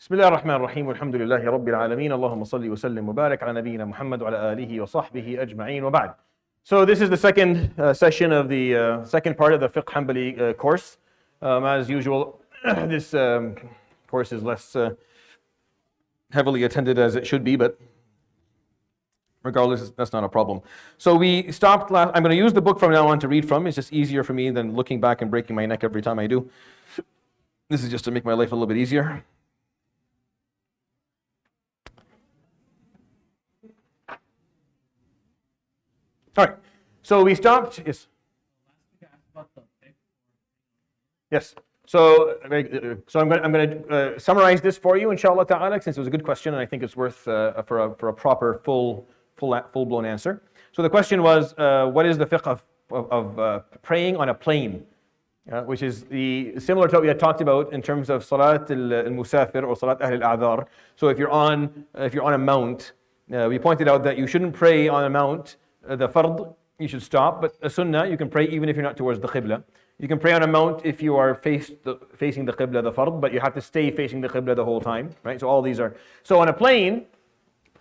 بسم الله الرحمن الرحيم والحمد لله رب العالمين اللهم صل وسلم وبارك على نبينا محمد وعلى آله وصحبه أجمعين وبعد. So this is the second session of the second part of the Fiqh Hanbali course. As usual, this course is less heavily attended as it should be, but regardless, that's not a problem. So we stopped last. I'm going to use the book from now on to read from. It's just easier for me than looking back and breaking my neck every time I do. This is just to make my life a little bit easier. All right, so we stopped. Yes. Yes. So I'm going to summarize this for you, inshallah ta'ala, since it was a good question, and I think it's worth for a proper full-blown answer. So the question was, what is the fiqh of praying on a plane, which is similar to what we had talked about in terms of salat al-musafir or salat ahl al-a'dhar. So if you're on a mount, we pointed out that you shouldn't pray on a mount. The fard, you should stop, but a sunnah, you can pray even if you're not towards the qibla. You can pray on a mount if you are facing the qibla, the fard, but you have to stay facing the qibla the whole time, right? So all these are. So on a plane,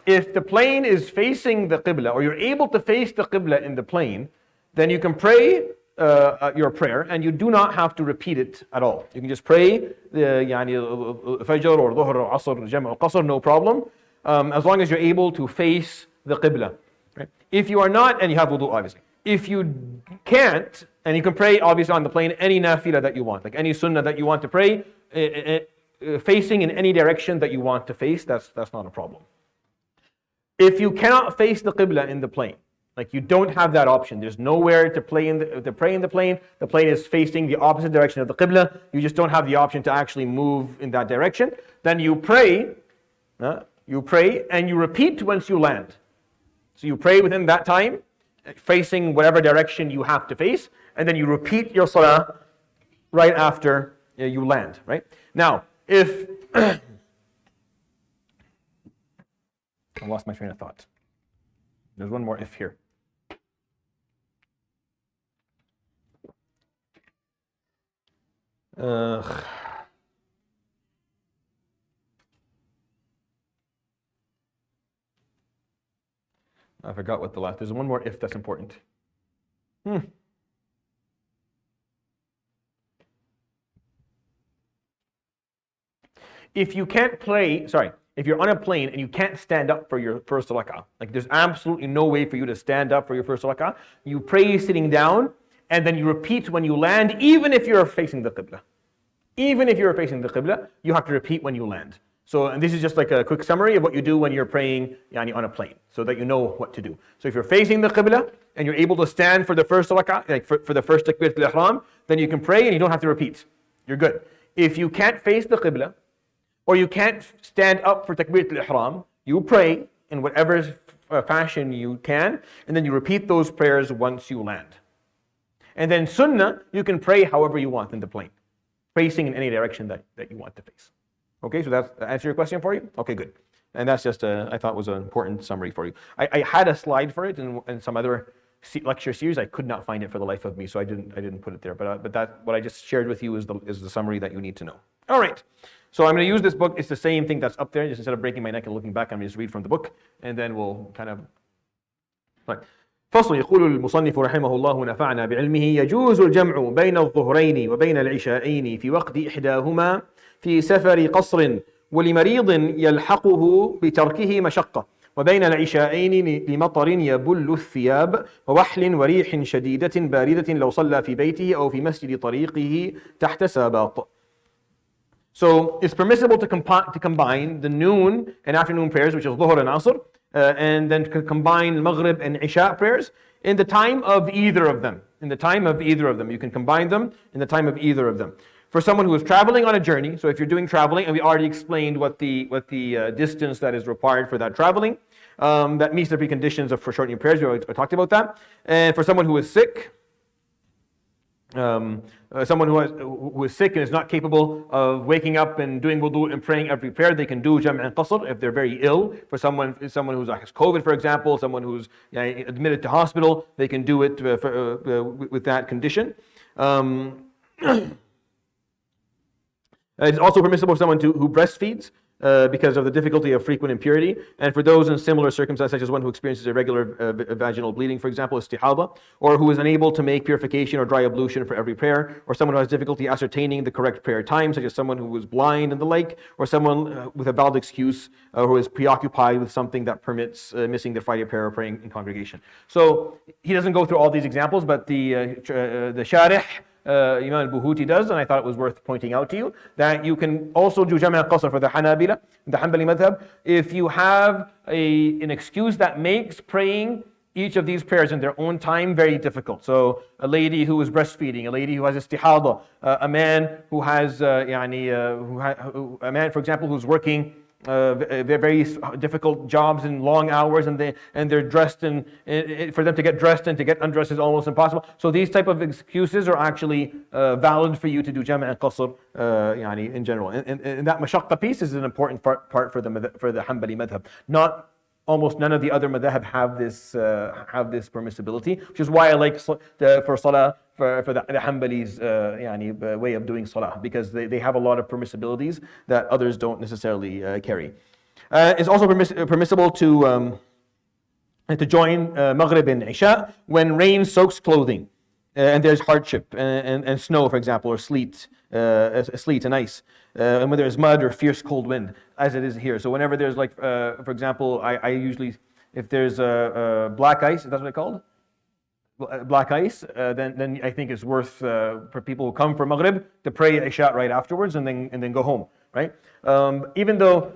if the plane is facing the qibla, or you're able to face the qibla in the plane, then you can pray your prayer, and you do not have to repeat it at all. You can just pray the fajr or dhuhr or asr, jam' or qasr, no problem, as long as you're able to face the qibla. Right? If you are not, and you have wudu obviously. If you can't, and you can pray obviously on the plane any nafilah that you want, like any sunnah that you want to pray, facing in any direction that you want to face, that's not a problem. If you cannot face the qibla in the plane, like you don't have that option, there's nowhere to pray in the plane is facing the opposite direction of the qibla, you just don't have the option to actually move in that direction, then you pray and you repeat once you land. So you pray within that time, facing whatever direction you have to face, and then you repeat your salah right after you land, right? Now, if... I lost my train of thought. There's one more if here. I forgot what the last. There's one more if that's important. If you can't if you're on a plane and you can't stand up for your first rak'ah, like there's absolutely no way for you to stand up for your first rak'ah, you pray sitting down and then you repeat when you land, even if you're facing the qibla. Even if you're facing the qibla, you have to repeat when you land. So, and this is just like a quick summary of what you do when you're praying on a plane, so that you know what to do. So if you're facing the qibla and you're able to stand for the first rak'ah, like for the first takbiratul ihram, then you can pray and you don't have to repeat. You're good. If you can't face the qibla, or you can't stand up for takbiratul ihram, you pray in whatever fashion you can, and then you repeat those prayers once you land. And then sunnah, you can pray however you want in the plane, facing in any direction that you want to face. Okay, so that answer your question for you? Okay, good. And that's just I thought was an important summary for you. I had a slide for it in some other lecture series. I could not find it for the life of me, so I didn't put it there. But that what I just shared with you is the summary that you need to know. All right. So I'm going to use this book. It's the same thing that's up there. Just instead of breaking my neck and looking back, I'm going to just read from the book, and then we'll kind of. Right. فصل يقول المصنف رحمه الله ونفعنا بعلمه يجوز الجمع بين الظهرين وبين العشاءين في وقت إحداهما في سفر قصر ولمريض يلحقه بتركه مشقة وبين العشاءين لمطر يبل الثياب ووحل وريح شديدة باردة لو صلى في بيته أو في مسجد طريقه تحت ساباط. So it's permissible to combine the noon and afternoon prayers, which is Dhuhr and Asr, and then to combine Maghrib and Isha prayers in the time of either of them. In the time of either of them. You can combine them in the time of either of them. For someone who is traveling on a journey, so if you're doing traveling, and we already explained what the distance that is required for that traveling, that meets the preconditions for shortening prayers, we talked about that. And for someone who is sick, someone who is sick and is not capable of waking up and doing wudu and praying every prayer, they can do jam' and qasr if they're very ill. For someone who has COVID, for example, someone who's admitted to hospital, they can do it with that condition. It's also permissible for someone who breastfeeds because of the difficulty of frequent impurity, and for those in similar circumstances, such as one who experiences irregular vaginal bleeding, for example, istihada, or who is unable to make purification or dry ablution for every prayer, or someone who has difficulty ascertaining the correct prayer time, such as someone who is blind and the like, or someone with a valid excuse who is preoccupied with something that permits missing the Friday prayer or praying in congregation. So he doesn't go through all these examples, but the Sharih, Imam al-Buhuti does, and I thought it was worth pointing out to you, that you can also do Jam' al-Qasr for the Hanabila, the Hanbali madhab, if you have an excuse that makes praying each of these prayers in their own time very difficult. So a lady who is breastfeeding, a lady who has istihada, a man who has, a man, for example, who's working very difficult jobs and long hours, and they're dressed, and for them to get dressed and to get undressed is almost impossible. So these type of excuses are actually valid for you to do Jam' al-Qasr in general. And that mashaqqa piece is an important part for the Hanbali madhab. Not almost none of the other madhab have this permissibility, which is why I like for salah for the Hanbalis way of doing salah, because they have a lot of permissibilities that others don't necessarily carry. It's also permissible to join Maghrib and Isha when rain soaks clothing and there's hardship and snow, for example, or sleet and ice, and when there's mud or fierce cold wind, as it is here. So whenever there's for example, I usually, if there's black ice, that's what it's called? Black ice, then I think it's worth for people who come for Maghrib to pray Isha right afterwards and then go home, right? Even though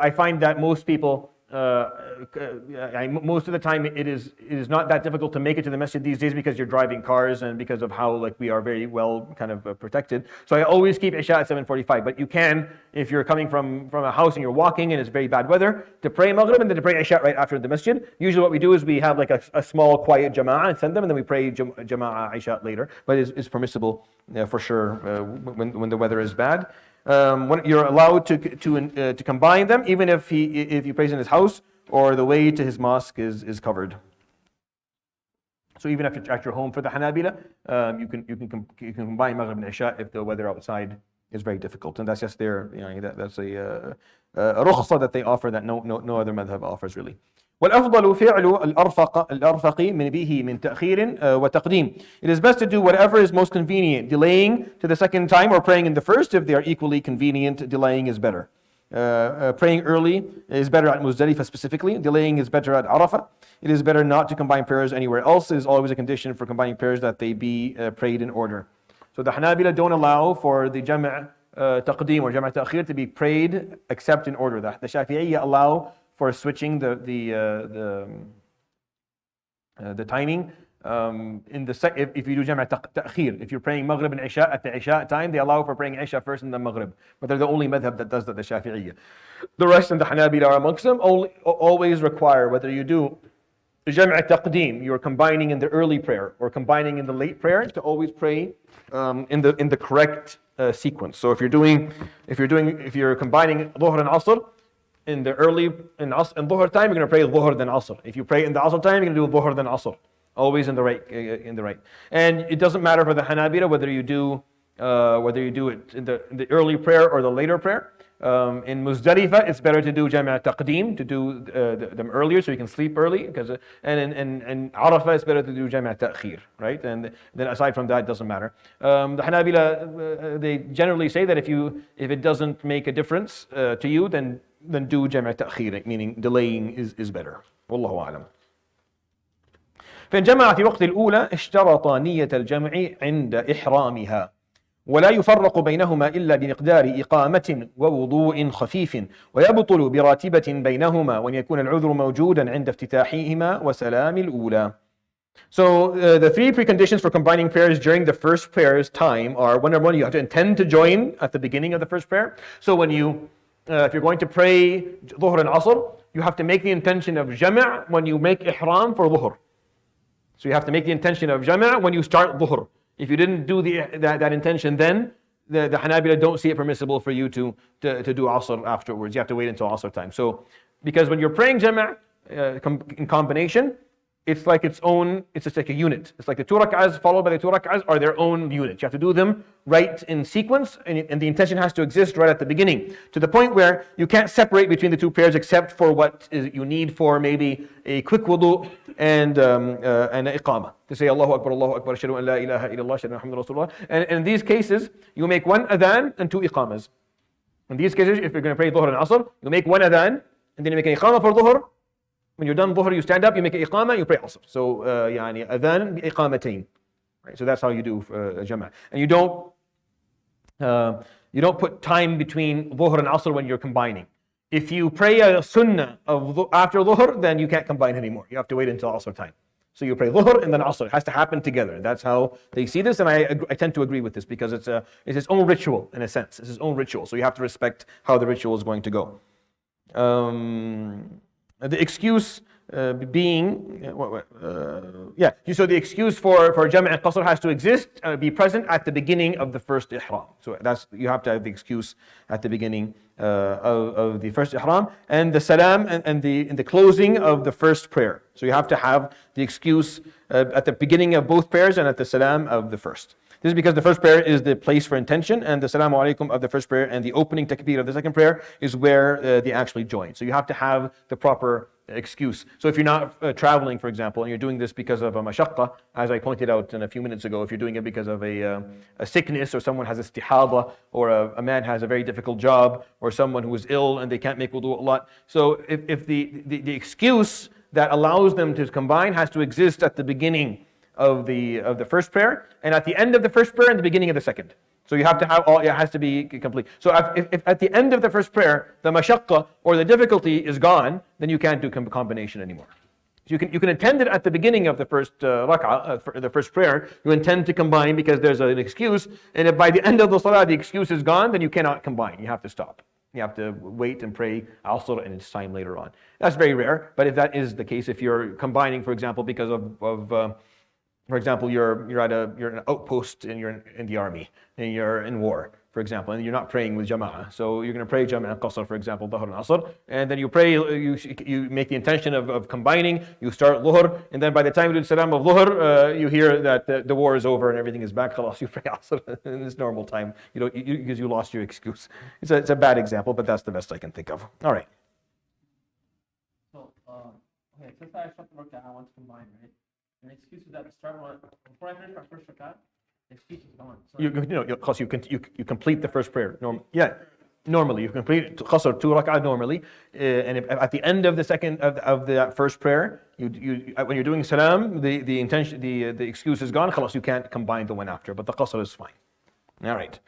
I find that most people, most of the time it is not that difficult to make it to the masjid these days, because you're driving cars and because of how we are very well kind of protected. So I always keep Isha at 7:45. But you can, if you're coming from a house and you're walking and it's very bad weather, to pray Maghrib and then to pray Isha right after the masjid. Usually what we do is we have a small quiet jama'ah and send them, and then we pray jama'ah Isha later. But it's permissible for sure when the weather is bad. When you're allowed to combine them, even if he prays in his house or the way to his mosque is covered. So even if you're at your home for the Hanabila, you can combine Maghrib and Isha if the weather outside is very difficult, and that's just that's a rukhsa that they offer that no other madhab offers really. والأفضل فعل الأرفق من تأخير وتقديم. It is best to do whatever is most convenient, delaying to the second time or praying in the first. If they are equally convenient, delaying is better. Praying early is better at Muzdalifah specifically. Delaying is better at Arafah. It is better not to combine prayers anywhere else. It is always a condition for combining prayers that they be prayed in order. So the Hanabila don't allow for the Jam' Taqdeem or Jam' Ta'khir to be prayed except in order. The Shafi'iyya allow for switching the timing if you do Jam' Ta'khir. If you're praying Maghrib and Isha at the Isha time, they allow for praying Isha first and then Maghrib. But they're the only madhab that does that, the Shafi'iyya. The rest and the Hanabila are amongst them, always require, whether you do Jam' Taqdeem, you're combining in the early prayer or combining in the late prayer, to always pray in the correct sequence. So if you're combining Dhuhr and Asr, in the early in Dhuhr time, you're going to pray Dhuhr then Asr. If you pray in the Asr time, you're going to do Dhuhr then Asr. Always in the right. And it doesn't matter for the Hanabila whether you do it in the early prayer or the later prayer. In Muzdalifah, it's better to do Jam' Taqdeem, to do them earlier so you can sleep early. And in Arafah, it's better to do Jam' Ta'khir, right? And then aside from that, it doesn't matter. The Hanabila, they generally say that if it doesn't make a difference to you, then do Jam' Ta'khir, meaning delaying is better. Wallahu a'lam. فإن جمع في وقت الأولى اشترط نية الجمع عند إحرامها ولا يفرق بينهما إلا بمقدار إقامة ووضوء خفيف ويبطل براتبة بينهما وأن يكون العذر موجودا عند افتتاحهما وسلام الأولى. So the three preconditions for combining prayers during the first prayer's time are: number one, you have to intend to join at the beginning of the first prayer. So when if you're going to pray Dhuhr and Asr, you have to make the intention of Jam' when you make Ihram for Dhuhr. So you have to make the intention of Jam' when you start Dhuhr. If you didn't do that intention, then the Hanabila don't see it permissible for you to do Asr afterwards. You have to wait until Asr time. So because when you're praying Jam' in combination, it's like its own, it's just like a unit. It's like the 2 rak'ahs followed by the 2 rak'ahs are their own unit. You have to do them right in sequence, and the intention has to exist right at the beginning, to the point where you can't separate between the two prayers except for what you need for maybe a quick wudu and iqamah. To say Allahu Akbar, ashhadu an la ilaha illallah, ashhadu anna Muhammadan Rasulullah. And in these cases, you make 1 adhan and 2 iqamas. In these cases, if you're going to pray dhuhr and asr, you make 1 adhan, and then you make an iqamah for dhuhr. When you're done dhuhr, you stand up, you make an iqamah, you pray asr. So, yani adhan iqamatain. Right? So that's how you do jama'ah. And you don't put time between dhuhr and asr when you're combining. If you pray a sunnah after dhuhr, then you can't combine anymore. You have to wait until asr time. So you pray dhuhr and then asr. It has to happen together. That's how they see this, and I tend to agree with this because it's its own ritual in a sense. It's its own ritual. So you have to respect how the ritual is going to go. The excuse being, so the excuse for Jam' and Qasr has to exist, be present at the beginning of the first ihram. So you have to have the excuse at the beginning of the first ihram, and the salam and the closing of the first prayer. So you have to have the excuse at the beginning of both prayers and at the salam of the first. This is because the first prayer is the place for intention, and the Assalamu alaikum of the first prayer and the opening takbir of the second prayer is where they actually join. So you have to have the proper excuse. So if you're not traveling, for example, and you're doing this because of a mashaqqa, as I pointed out a few minutes ago, if you're doing it because of a sickness, or someone has istihada, or a man has a very difficult job, or someone who is ill and they can't make wudu a lot. So if the excuse that allows them to combine has to exist at the beginning of the first prayer, and at the end of the first prayer and the beginning of the second. So you have to have it has to be complete. So if at the end of the first prayer the mashaqqa or the difficulty is gone, then you can't do combination anymore. So you can intend it at the beginning of the first rak'ah, the first prayer. You intend to combine because there's an excuse, and if by the end of the salah the excuse is gone, then you cannot combine. You have to stop. You have to wait and pray asr in its time later on. That's very rare, but if that is the case, if you're combining, for example, because of for example, you're in an outpost and you're in the army and you're in war, for example, and you're not praying with jama'ah. So you're going to pray jama'ah qasr, for example, dhuhr and asr, and then you pray, you make the intention of combining, you start dhuhr, and then by the time you do the salam of dhuhr, you hear that the war is over and everything is back, khalas, you pray asr in this normal time, because you lost your excuse. It's a bad example, but that's the best I can think of. All right. So, okay, since I stopped the rak'ah, I want to combine, right? An excuse is that before I finish my first rak'ah, the excuse is gone. So you complete the first prayer. Normally you complete qasr 2 rak'ah normally, and at the end of the second of the first prayer, when you're doing salam, the intention, the excuse is gone. Khalas, you can't combine the one after, but the qasr is fine. All right.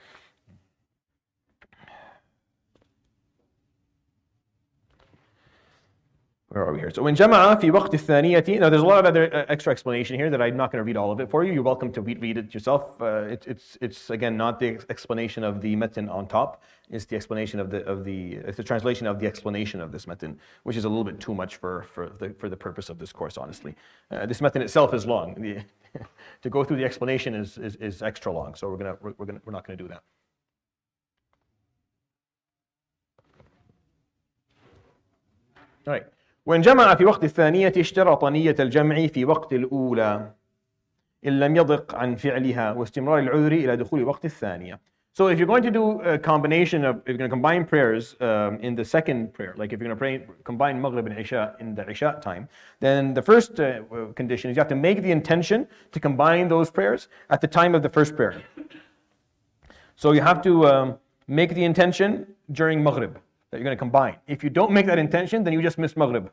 Where are we here? So in jama'a fi waqt al-thaniyati, now there's a lot of other extra explanation here that I'm not going to read all of it for you. You're welcome to read it yourself. It's again not the explanation of the metin on top. It's the explanation it's the translation of the explanation of this metin, which is a little bit too much for the purpose of this course, honestly. This metin itself is long. To go through the explanation is extra long, so we're not going to do that. All right. وإن جمع في وقت الثانية اشترط نية الجمع في وقت الأولى إن لم يضق عن فعلها واستمرار العذر إلى دخول وقت الثانية. So if you're going to do a combination of, if you're going to combine prayers in the second prayer, like if you're going to combine Maghrib and Isha in the Isha time, then the first condition is you have to make the intention to combine those prayers at the time of the first prayer. So you have to make the intention during Maghrib that you're going to combine. If you don't make that intention, then you just missed Maghrib.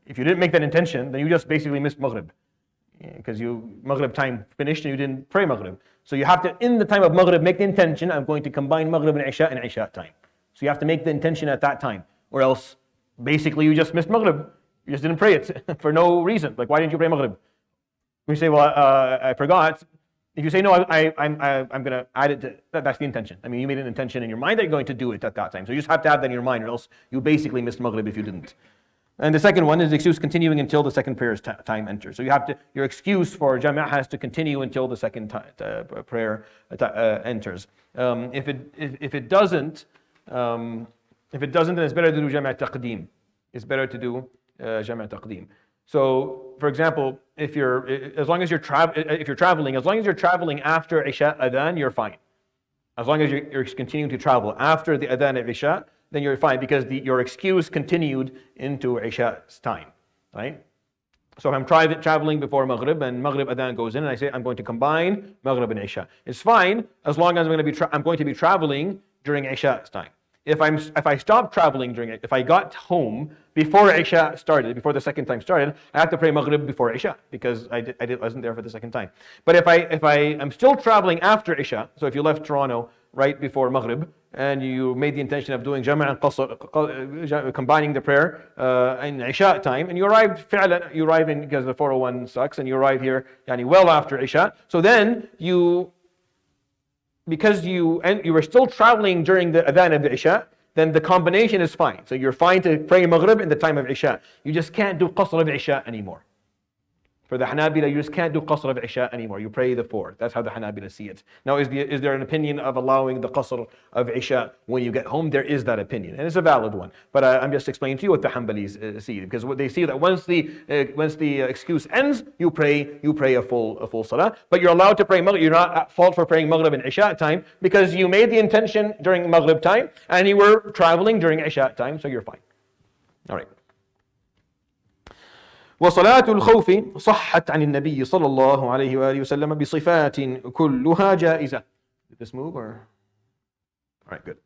If you didn't make that intention, then you just basically missed Maghrib. Because Maghrib time finished and you didn't pray Maghrib. So you have to, in the time of Maghrib, make the intention, I'm going to combine Maghrib and Isha time. So you have to make the intention at that time. Or else, basically you just missed Maghrib. You just didn't pray it for no reason. Like, why didn't you pray Maghrib? We say, well, I forgot. If you say, no, I'm going to add it to, that's the intention. I mean, you made an intention in your mind that you're going to do it at that time. So you just have to have that in your mind, or else you basically missed Maghrib if you didn't. And the second one is the excuse continuing until the second prayer's time enters. So you have to, your excuse for Jama' has to continue until the second prayer enters. If it doesn't, then it's better to do Jama' taqdeem. It's better to do Jam' taqdeem. So, for example, if you're traveling, as long as you're traveling after Isha adhan, you're fine. As long as you're continuing to travel after the adhan of Isha, then you're fine because your excuse continued into Isha's time, right? So if I'm traveling before Maghrib and Maghrib adhan goes in and I say I'm going to combine Maghrib and Isha, it's fine as long as I'm going to be traveling during Isha's time. If I stop traveling if I got home before Isha started, before the second time started, I have to pray Maghrib before Isha because I wasn't there for the second time. But if I am still traveling after Isha, so if you left Toronto right before Maghrib and you made the intention of doing Jam' and Qasr, combining the prayer in Isha time, and you arrive in because the 401 sucks, and you arrive here well after Isha, so then because you were still traveling during the adhan of the Isha, then the combination is fine. So you're fine to pray Maghrib in the time of Isha. You just can't do Qasr of Isha anymore. For the Hanabila, you just can't do Qasr of Isha anymore. You pray the 4. That's how the Hanabila see it. Now, is there an opinion of allowing the Qasr of Isha when you get home? There is that opinion, and it's a valid one. But I'm just explaining to you what the Hanbalis see, because what they see that once the excuse ends, you pray a full salah. But you're allowed to pray Maghrib. You're not at fault for praying Maghrib in Isha time because you made the intention during Maghrib time and you were traveling during Isha time, so you're fine. All right. وصلاة الخوف صحت عن النبي صلى الله عليه وآله وسلم بصفات كلها جائزة. Did this move or? All right, good.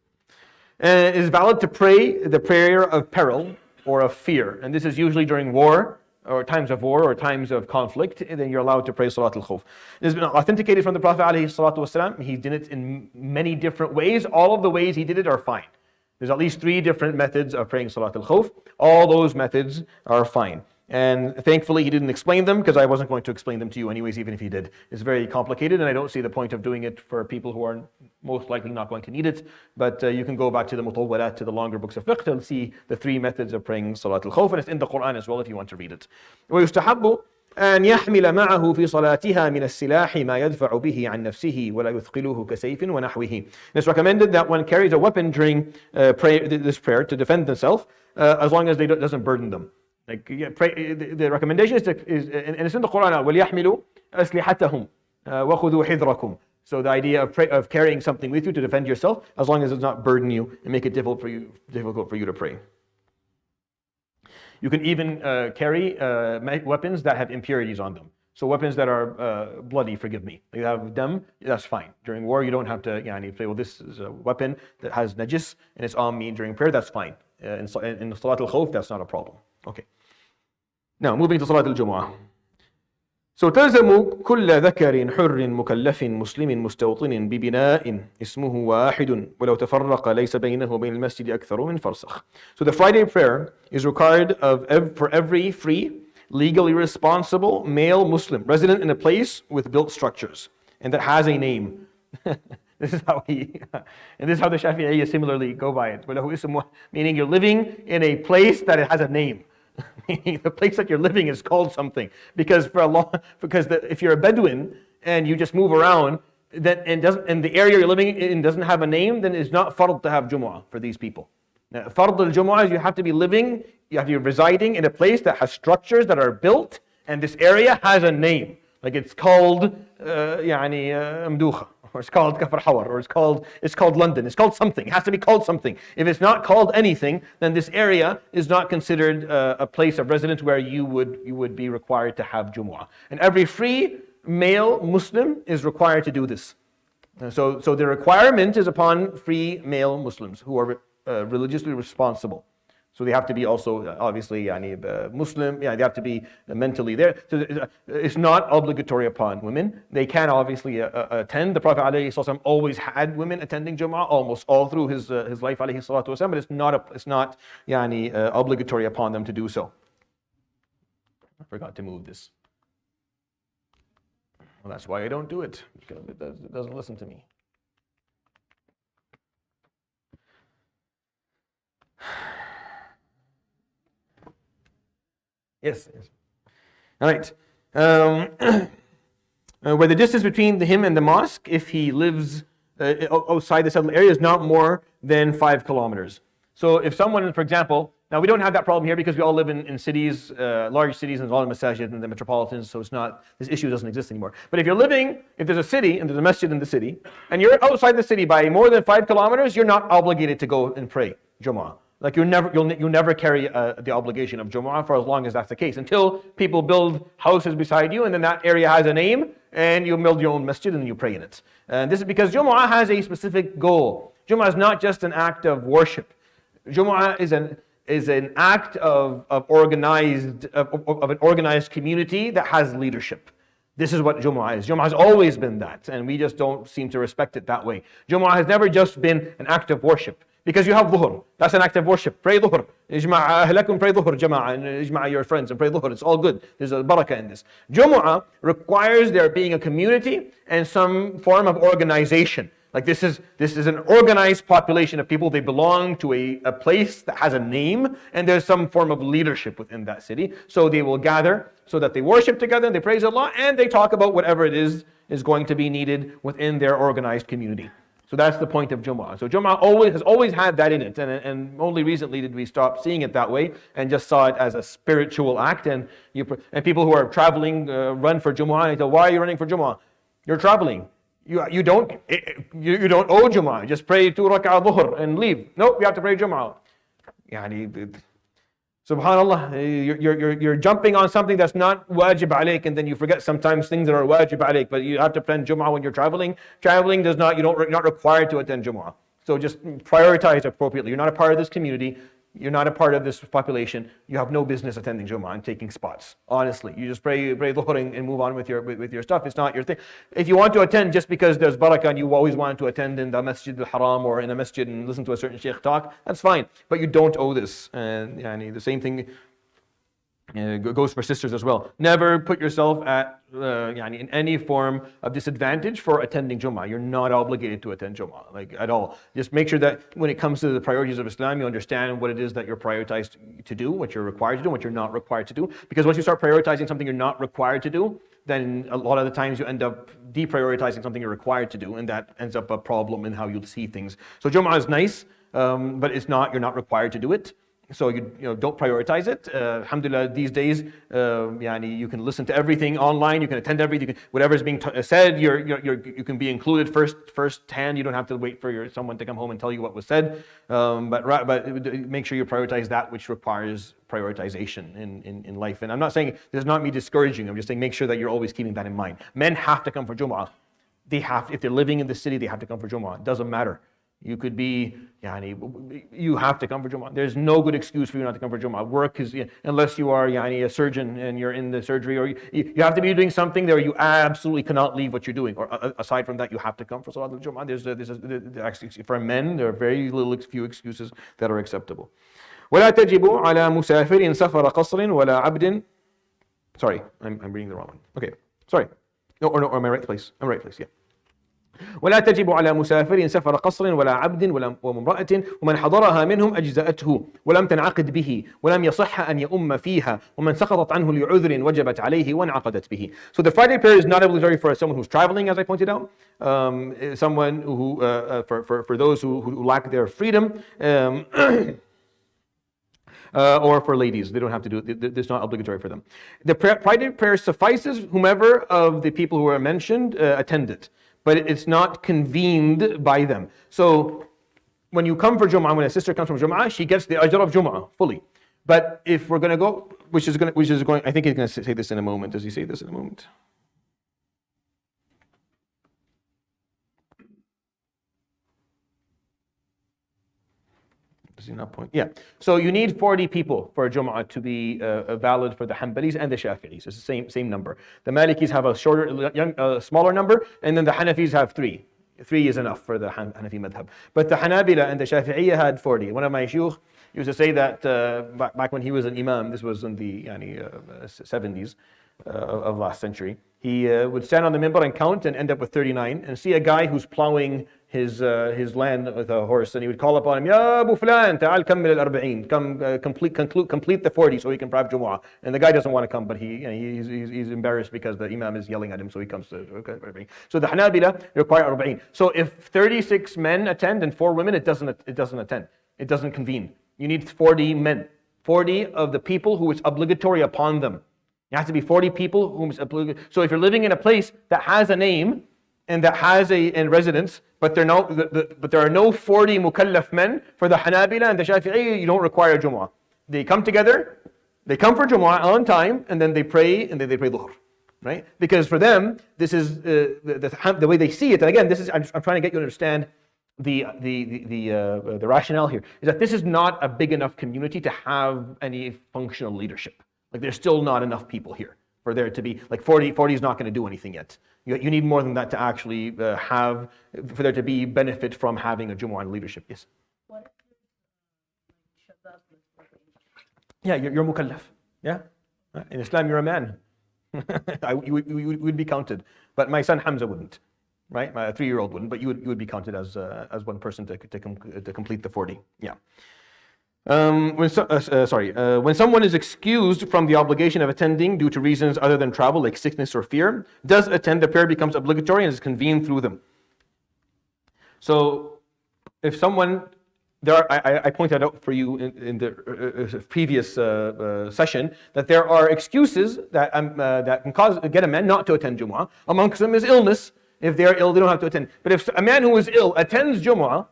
And it is valid to pray the prayer of peril or of fear. And this is usually during war or times of war or times of conflict. And then you're allowed to pray Salat al-Khawf. It has been authenticated from the Prophet ﷺ. He did it in many different ways. All of the ways he did it are fine. There's at least 3 different methods of praying Salat al-Khawf. All those methods are fine. And thankfully he didn't explain them because I wasn't going to explain them to you anyways, even if he did. It's very complicated and I don't see the point of doing it for people who are most likely not going to need it. But you can go back to the Mutawwalat, to the longer books of fiqh, to see the 3 methods of praying Salat al-Khawf, and it's in the Quran as well if you want to read it. ويستحب أن يحمل معه في صلاتها من السلاح ما يدفع به عن نفسه ولا يثقله كسيف ونحوه. It's recommended that one carries a weapon during this prayer to defend themselves as long as it doesn't burden them. Like the recommendation is and it's in the Quran, وَلْيَحْمِلُوا أَسْلِحَتَهُمْ وَخُذُوا حِذْرَكُمْ. So the idea of carrying something with you to defend yourself, as long as it does not burden you and make it difficult for you to pray. You can even carry weapons that have impurities on them. So weapons that are bloody, forgive me. You have them, that's fine. During war, you don't have to say, well, this is a weapon that has najis and it's on me during prayer, that's fine. In Salat al-Khawf, that's not a problem. Okay. Now, moving to Salat al-Jumu'ah. So, تلزم كل ذكر حر مكلف مسلم مستوطن ببناء اسمه واحد ولو تفرق ليس بينه وبين المسجد أكثر من فرسخ. So the Friday prayer is required for every free, legally responsible male Muslim resident in a place with built structures and that has a name. This is how the Shafi'iyya similarly go by it. Meaning you're living in a place that it has a name. Meaning the place that you're living is called something. Because if you're a Bedouin and you just move around, and the area you're living in doesn't have a name, then it's not fard to have Jumu'ah for these people. Fard al-Jumu'ah is you have to be residing in a place that has structures that are built, and this area has a name. Like it's called Mduha, or it's called Kafr Hawar, or it's called London. It's called something. It has to be called something. If it's not called anything, then this area is not considered a place of residence where you would be required to have Jumu'ah. And every free male Muslim is required to do this. So the requirement is upon free male Muslims who are religiously responsible. So they have to be also obviously Muslim. They have to be mentally there. So it's not obligatory upon women. They can obviously attend. The Prophet ﷺ always had women attending Jumu'ah almost all through his life ﷺ, but it's not obligatory upon them to do so. I forgot to move this. Well, that's why I don't do it, because it doesn't listen to me. Yes. All right. Where the distance between him and the mosque, if he lives outside the settled area, is not more than 5 kilometers. So if someone, for example, Now, we don't have that problem here because we all live in cities, large cities, and a lot of masajid in the metropolitans, so this issue doesn't exist anymore. But if there's a city, and there's a masjid in the city, and you're outside the city by more than 5 kilometers, you're not obligated to go and pray Jumu'ah. Like you'll never carry the obligation of Jumu'ah for as long as that's the case, until people build houses beside you, and then that area has a name, and you build your own masjid and you pray in it. And this is because Jumu'ah has a specific goal. Jumu'ah is not just an act of worship. Jumu'ah is an act of an organized community that has leadership. This is what Jumu'ah is. Jumu'ah has always been that, and we just don't seem to respect it that way. Jumu'ah has never just been an act of worship. Because you have dhuhr. That's an act of worship. Pray dhuhr. Ijma' ahlakum, pray dhuhr, jama'ah. And ijma' your friends and pray dhuhr. It's all good. There's a barakah in this. Jumu'ah requires there being a community and some form of organization. Like this is an organized population of people. They belong to a place that has a name, and there's some form of leadership within that city. So they will gather so that they worship together, and they praise Allah, and they talk about whatever it is going to be needed within their organized community. So that's the point of Jumu'ah. So Jumu'ah has always had that in it, and only recently did we stop seeing it that way and just saw it as a spiritual act. And people who are traveling run for Jumu'ah, and they say, why are you running for Jumu'ah? You're traveling. You don't owe Jumu'ah. Just pray 2 rak'ah dhuhr and leave. Nope, you have to pray Jumu'ah. Subhanallah, you're jumping on something that's not wajib alayk, and then you forget sometimes things that are wajib alayk, but you have to attend Jumu'ah when you're traveling. Traveling you're not required to attend Jumu'ah. So just prioritize appropriately. You're not a part of this community. You're not a part of this population. You have no business attending Jumu'ah and taking spots. Honestly, you just pray dhuhr and move on with your stuff. It's not your thing. If you want to attend just because there's barakah and you always wanted to attend in the Masjid al-Haram or in a masjid and listen to a certain sheikh talk, that's fine. But you don't owe this. And the same thing goes for sisters as well. Never put yourself at in any form of disadvantage for attending Jumu'ah. You're not obligated to attend Jumu'ah, like at all. Just make sure that when it comes to the priorities of Islam, you understand what it is that you're prioritized to do, what you're required to do, what you're not required to do. Because once you start prioritizing something you're not required to do, then a lot of the times you end up deprioritizing something you're required to do, and that ends up a problem in how you see things. So Jumu'ah is nice, but you're not required to do it. So you don't prioritize it. Alhamdulillah, these days, you can listen to everything online. You can attend everything. Whatever is being said, you can be included first hand. You don't have to wait for someone to come home and tell you what was said. But make sure you prioritize that which requires prioritization in life. And I'm not saying this is not me discouraging. I'm just saying make sure that you're always keeping that in mind. Men have to come for Jumu'ah. If they're living in the city, they have to come for Jumu'ah. It doesn't matter. You could be, you have to come for Jumu'ah. There's no good excuse for you not to come for Jumu'ah. Work is, unless you are a surgeon and you're in the surgery, or you have to be doing something there, you absolutely cannot leave what you're doing. Or aside from that, you have to come for Salat al-Jumu'ah. Actually, for men, there are very few excuses that are acceptable. ولا تجب على مسافر سفر قصر ولا عبد. Sorry, I'm reading the wrong one. Okay, sorry. No, am I right place? I'm right place, yeah. ولا تجب على مسافر سفر قصر ولا عبد وامرأة ومن حضرها منهم أجزأته ولم تنعقد به ولم يصح أن يؤم فيها ومن سقطت عنه لعذر وجبت عليه وانعقدت به. So the Friday prayer is not obligatory for someone who's traveling, as I pointed out, someone who for those who lack their freedom. Or for ladies, they don't have to do it. It's not obligatory for them. The Friday prayer suffices whomever of the people who are mentioned attend it. But it's not convened by them. So when you come for Jumu'ah, when a sister comes from Jumu'ah, she gets the ajr of Jumu'ah fully. But if we're going to go, which is going, I think he's going to say this in a moment. Does he say this in a moment? Does he not point? Yeah. So you need 40 people for a Jumu'ah to be valid for the Hanbalis and the Shafi'is. It's the same number. The Malikis have a smaller number, and then the Hanafis have 3. 3 is enough for the Hanafi madhab. But the Hanabila and the Shafi'iyya had 40. One of my shuyukh used to say that back when he was an imam, this was in the 70s of last century, he would stand on the minbar and count and end up with 39, and see a guy who's plowing his land with a horse, and he would call upon him, Ya Abu Fulan, ta'al kammil al-arba'in, come complete the 40 so he can pray Jumu'ah. And the guy doesn't want to come, but he's embarrassed because the imam is yelling at him, so he comes to. So the Hanabila require arba'in. So if 36 men attend and 4 women, it doesn't attend. It doesn't convene. You need 40 men. 40 of the people who it's obligatory upon them. It has to be 40 people whom it's obligatory. So if you're living in a place that has a name and that has a residence, but there are no 40 mukallaf men, for the Hanabila and the Shafi'i, you don't require Jumu'ah. They come together, they come for Jumu'ah on time, and then they pray, and then they pray Dhuhr. Right? Because for them, this is the way they see it. And again, this is I'm trying to get you to understand the rationale here. Is that this is not a big enough community to have any functional leadership. Like there's still not enough people here for there to be like 40 is not going to do anything yet. You need more than that to actually for there to be benefit from having a Jumu'ah leadership. Yes. What if Yeah, you're mukallaf. Yeah. In Islam, you're a man. you would be counted, but my son Hamza wouldn't, right? My 3-year-old wouldn't, but you would be counted as one person to complete the 40. Yeah. When someone is excused from the obligation of attending due to reasons other than travel, like sickness or fear, does attend, the prayer becomes obligatory and is convened through them. So, if someone I pointed out for you in the previous session that there are excuses that can get a man not to attend Jumu'ah. Amongst them is illness. If they are ill, they don't have to attend. But if a man who is ill attends Jumu'ah,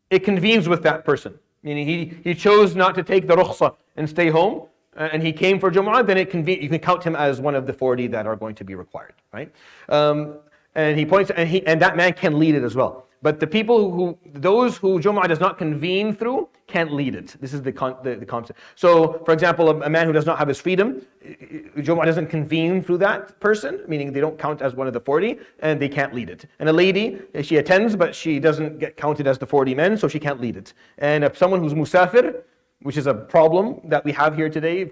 it convenes with that person. Meaning he chose not to take the rukhsah and stay home, and he came for Jumu'ah, then you can count him as one of the 40 that are going to be required, right? And he points, and that man can lead it as well. But those who Jumu'ah does not convene through can't lead it. This is the concept. So, for example, a man who does not have his freedom, Jumu'ah doesn't convene through that person, meaning they don't count as one of the 40, and they can't lead it. And a lady, she attends, but she doesn't get counted as the 40 men, so she can't lead it. And if someone who's musafir, which is a problem that we have here today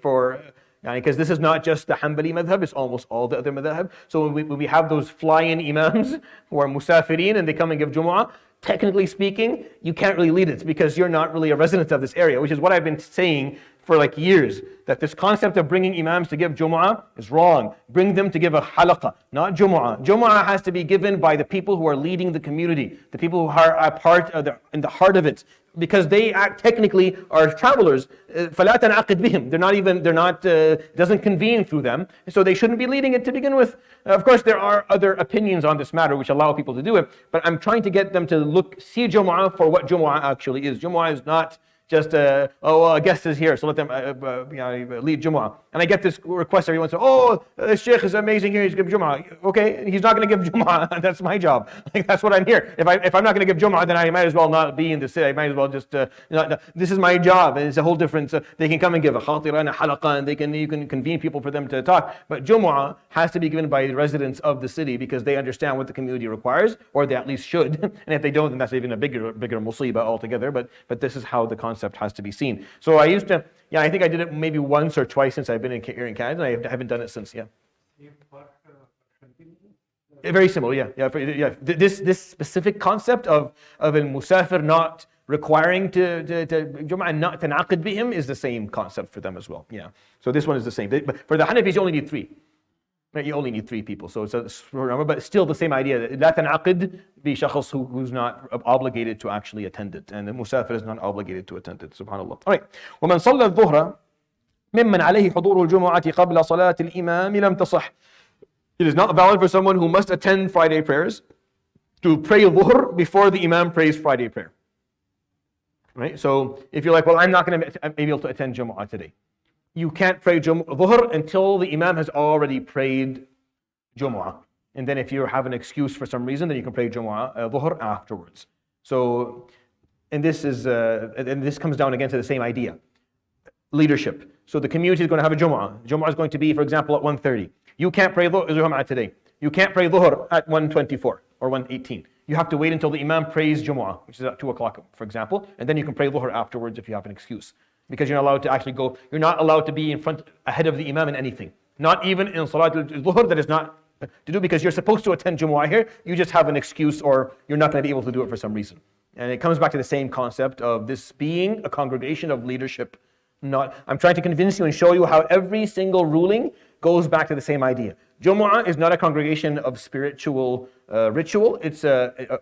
because this is not just the Hanbali madhab, it's almost all the other madhab. So when we have those fly-in imams who are musafirin and they come and give Jumu'ah, technically speaking, you can't really lead it because you're not really a resident of this area, which is what I've been saying for like years, that this concept of bringing imams to give Jumu'ah is wrong. Bring them to give a halaqah, not Jumu'ah. Jumu'ah has to be given by the people who are leading the community, the people who are a part of in the heart of it, because they technically are travelers. فَلَا تَنْعَقِدْ بِهِمْ. Doesn't convene through them, so they shouldn't be leading it to begin with. Of course, there are other opinions on this matter which allow people to do it, but I'm trying to get them to see Jumu'ah for what Jumu'ah actually is. Jumu'ah is not just, a guest is here, so let them lead Jumu'ah. And I get this request every once in a while, this sheikh is amazing here, he's going to give Jumu'ah. Okay, he's not going to give Jumu'ah, that's my job. Like, that's what I'm here. If I'm not going to give Jumu'ah, then I might as well not be in the city. I might as well just, this is my job, and it's a whole different, they can come and give a khatira and a halaqah, and you can convene people for them to talk. But Jumu'ah has to be given by the residents of the city because they understand what the community requires, or they at least should. And if they don't, then that's even a bigger musibah altogether. But this is how the concept has to be seen. So I used to, I think I did it maybe once or twice since I've been here in Canada, and I haven't done it since, Very similar, yeah. This specific concept of al-musafir not requiring to Jumu'ah and not tanaqid bihim is the same concept for them as well, So this one is the same. But for the Hanafis, you only need 3. You only need 3 people, so it's a small number, but it's still the same idea. لا تنعقد بشخص who's not obligated to actually attend it, and the musafir is not obligated to attend it. Subhanallah. All right. ومن صلى الظهر ممن عليه حضور الجمعة قبل صلاة الإمام لم تصح. It is not valid for someone who must attend Friday prayers to pray Dhuhr before the Imam prays Friday prayer. Right. So if you're like, well, I'm not going to be able to attend Jumu'ah today. You can't pray Dhuhr until the Imam has already prayed Jumu'ah. And then if you have an excuse for some reason, then you can pray Dhuhr afterwards. So, and this comes down again to the same idea. Leadership. So the community is going to have a Jumu'ah. Jumu'ah is going to be, for example, at 1:30. You can't pray Jumu'ah today. You can't pray Dhuhr at 1:24 or 1:18. You have to wait until the Imam prays Jumu'ah, which is at 2 o'clock, for example, and then you can pray Dhuhr afterwards if you have an excuse. Because you're not allowed to actually go, you're not allowed to be ahead of the Imam in anything. Not even in Salat al-Dhuhr, that is not to do, because you're supposed to attend Jumu'ah here, you just have an excuse, or you're not going to be able to do it for some reason. And it comes back to the same concept of this being a congregation of leadership. I'm trying to convince you and show you how every single ruling goes back to the same idea. Jumu'ah is not a congregation of spiritual ritual,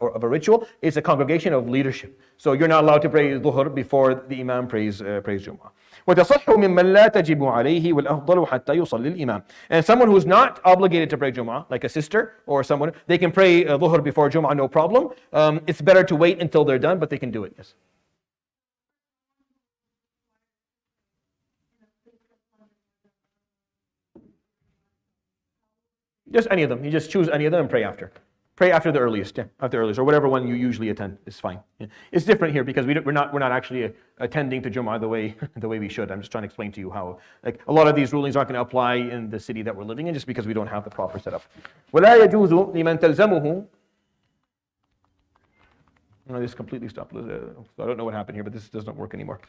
or of a ritual, it's a congregation of leadership. So you're not allowed to pray dhuhr before the Imam prays Jumu'ah. وتصح ممن لا تجب عليه والأفضل حتى يصلي الإمام. And someone who's not obligated to pray Jumu'ah, like a sister or someone, they can pray dhuhr before Jumu'ah, no problem. It's better to wait until they're done, but they can do it, yes. Just any of them. You just choose any of them and pray after. Pray after the earliest, yeah, after the earliest, or whatever one you usually attend is fine. Yeah. It's different here because we're not actually attending to Jumu'ah the way we should. I'm just trying to explain to you how, like, a lot of these rulings aren't going to apply in the city that we're living in just because we don't have the proper setup. ولا يجوز لمن تلزمه. No, this completely stopped. I don't know what happened here, but this doesn't work anymore.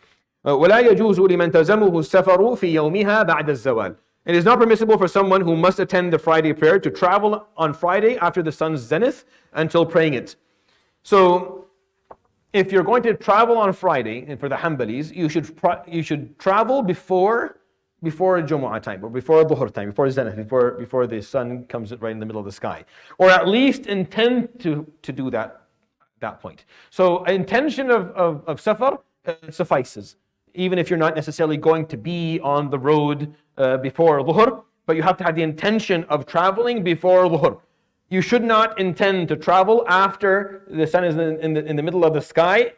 ولا يجوز لمن تلزمه السفر في يومها بعد الزوال. It is not permissible for someone who must attend the Friday prayer to travel on Friday after the sun's zenith until praying it. So, if you're going to travel on Friday, and for the Hanbalis, you should travel before Jumu'ah time, or before Dhuhr time, before zenith, before the sun comes right in the middle of the sky, or at least intend to do that point. So, intention of safar suffices, even if you're not necessarily going to be on the road before dhuhr, but you have to have the intention of traveling before dhuhr. You should not intend to travel after the sun is in the middle of the sky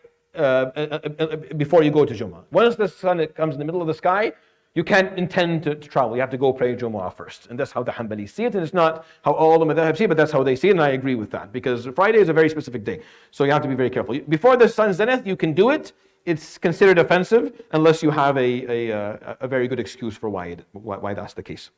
before you go to Jumu'ah. Once the sun comes in the middle of the sky, you can't intend to travel. You have to go pray Jumu'ah first. And that's how the Hanbali see it. And it's not how all the madhahib see it, but that's how they see it. And I agree with that. Because Friday is a very specific day. So you have to be very careful. Before the sun's zenith, you can do it. It's considered offensive unless you have a very good excuse for why that's the case.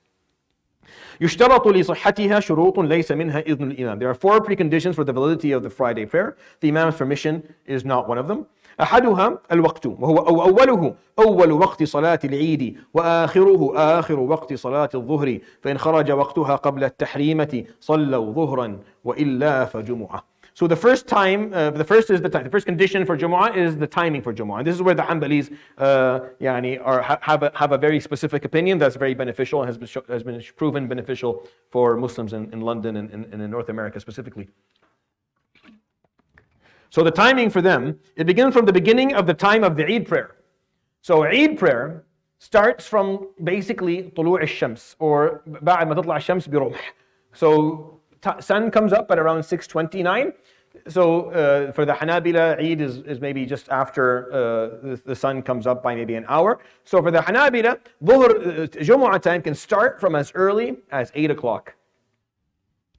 يشترط لصحتها شروط ليس منها إذن الإمام. There are 4 preconditions for the validity of the Friday prayer. The Imam's permission is not one of them. أحدها الوقت وهو أوله أول وقت صلاة العيد وآخره آخر وقت صلاة الظهر فإن خرج وقتها قبل التحريمة صلوا ظهرا وإلا فجمعة. So the first time, the first condition for Jumu'ah is the timing for Jumu'ah. And this is where the Hanbalis have a very specific opinion that's very beneficial and has been proven beneficial for Muslims in London and in North America specifically. So the timing for them, it begins from the beginning of the time of the Eid prayer. So Eid prayer starts from basically طلوع الشمس, or بعد ما تطلع الشمس برمح. So sun comes up at around 6:29. So for the Hanabila, Eid is maybe just after the sun comes up by maybe an hour. So for the Hanabila, Jumu'ah time can start from as early as 8 o'clock.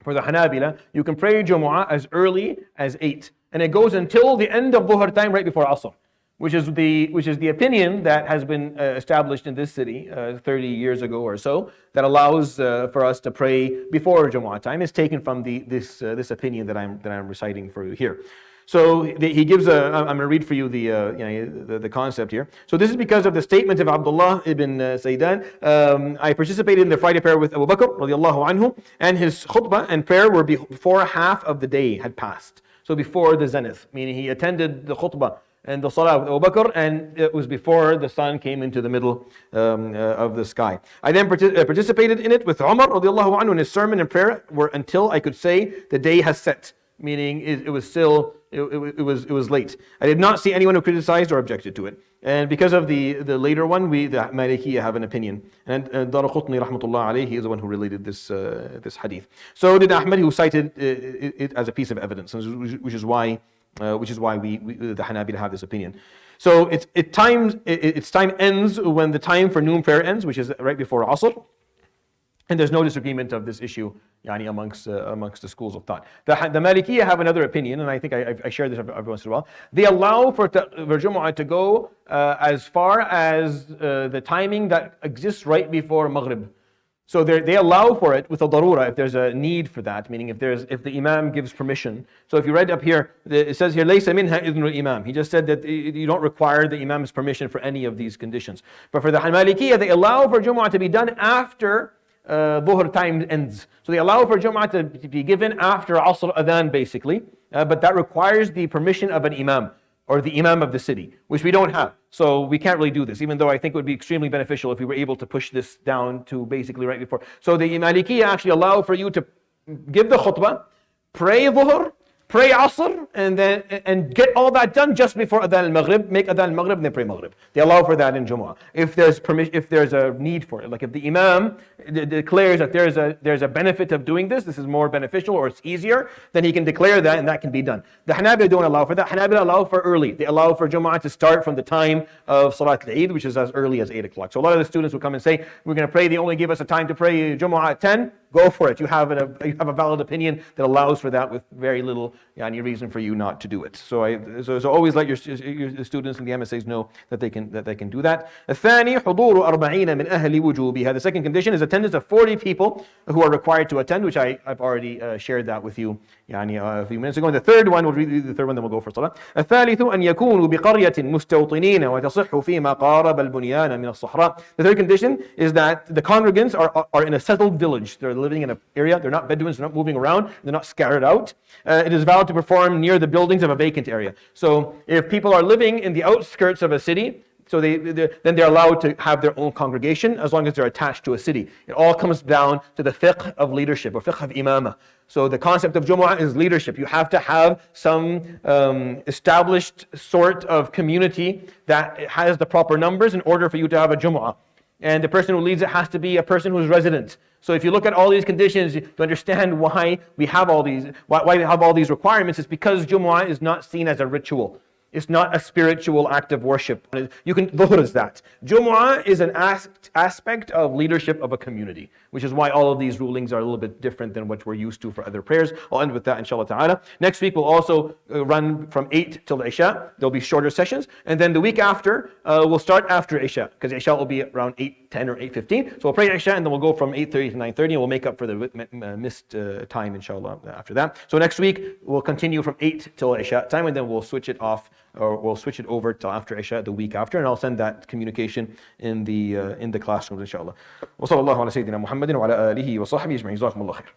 For the Hanabila, you can pray Jumu'ah as early as 8. And it goes until the end of Dhuhr time, right before Asr. Which is the opinion that has been established in this city 30 years ago or so, that allows for us to pray before Jumu'ah time. Is taken from this opinion that I'm reciting for you here. So he gives I'm going to read for you the concept here. So this is because of the statement of Abdullah ibn Saydan. I participated in the Friday prayer with Abu Bakr radiallahu anhu, and his khutbah and prayer were before half of the day had passed. So before the zenith, meaning he attended the khutbah and the salah with Abu Bakr, and it was before the sun came into the middle of the sky. I then participated in it with Umar radiallahu anhu, and his sermon and prayer were until I could say the day has set, meaning it was still it was late. I did not see anyone who criticized or objected to it. And because of the later one, the Malikiya have an opinion. And Daraqutni rahmatullah alayhi is the one who related this hadith. So did Ahmad, who cited it as a piece of evidence, which is why we the Hanabila have this opinion. So its time ends when the time for noon prayer ends, which is right before Asr. And there's no disagreement of this issue amongst the schools of thought. The Malikiya have another opinion, and I think I share this every once in a while. They allow for Jumu'ah to go as far as the timing that exists right before Maghrib. So they allow for it with a darura, if there's a need for that, meaning if the Imam gives permission. So if you read up here, it says here, لَيْسَ مِنْهَا إِذْنُ الْإِمَامِ. He just said that you don't require the Imam's permission for any of these conditions. But for the Malikiya, they allow for Jumu'ah to be done after Dhuhr time ends. So they allow for Jumu'ah to be given after Asr Adhan basically, but that requires the permission of an Imam. or the imam of the city, which we don't have. So we can't really do this, even though I think it would be extremely beneficial if we were able to push this down to basically right before. So the Malikiya actually allow for you to give the khutbah, pray dhuhr, pray asr, and get all that done just before adhan al-maghrib, make adhan al-maghrib and then pray maghrib. They allow for that in Jumu'ah. If there's permission, if there's a need for it, like if the imam declares that there's a benefit of doing this is more beneficial or it's easier, then he can declare that and that can be done. The Hanabila don't allow for that. Hanabila allow for early. They allow for Jumu'ah to start from the time of Salat al-Eid, which is as early as 8 o'clock. So a lot of the students will come and say, we're going to pray, they only give us a time to pray Jumu'ah at 10. Go for it. You have a valid opinion that allows for that with very little any reason for you not to do it. So always let your students and the MSAs know that they can do that. الثاني حضور 40 من أهل وجوبها. The second condition is attendance of 40 people who are required to attend, which I've already shared that with you a few minutes ago. And the third one, we'll read the third one, then we'll go for salah. الثالث أن يكونوا بقرية مستوطنين وتصح فيما قارب البنيان من الصحراء. The third condition is that the congregants are in a settled village. They're living in an area. They're not Bedouins. They're not moving around. They're not scattered out. It is valid to perform near the buildings of a vacant area. So if people are living in the outskirts of a city, so then they're allowed to have their own congregation as long as they're attached to a city. It all comes down to the fiqh of leadership or fiqh of imamah. So the concept of Jumu'ah is leadership. You have to have some established sort of community that has the proper numbers in order for you to have a Jumu'ah. And the person who leads it has to be a person who's resident. So if you look at all these conditions, you understand why we have all these requirements. It's because Jumu'ah is not seen as a ritual. It's not a spiritual act of worship. Dhuhr is that. Jumu'ah is an aspect of leadership of a community, which is why all of these rulings are a little bit different than what we're used to for other prayers. I'll end with that inshallah ta'ala. Next week we'll also run from 8 till Isha. There'll be shorter sessions. And then the week after, we'll start after Isha, because Isha will be around 8:10 or 8:15. So we'll pray Isha and then we'll go from 8:30 to 9:30 and we'll make up for the missed time inshallah after that. So next week we'll continue from 8 till Isha time and then we'll switch it off, or we'll switch it over till after Isha the week after, and I'll send that communication in the classrooms inshallah. Wa sallallahu ala sayyidina Muhammadin wa ala alihi wa sahbihi ajma'in. Jazakumullah khair.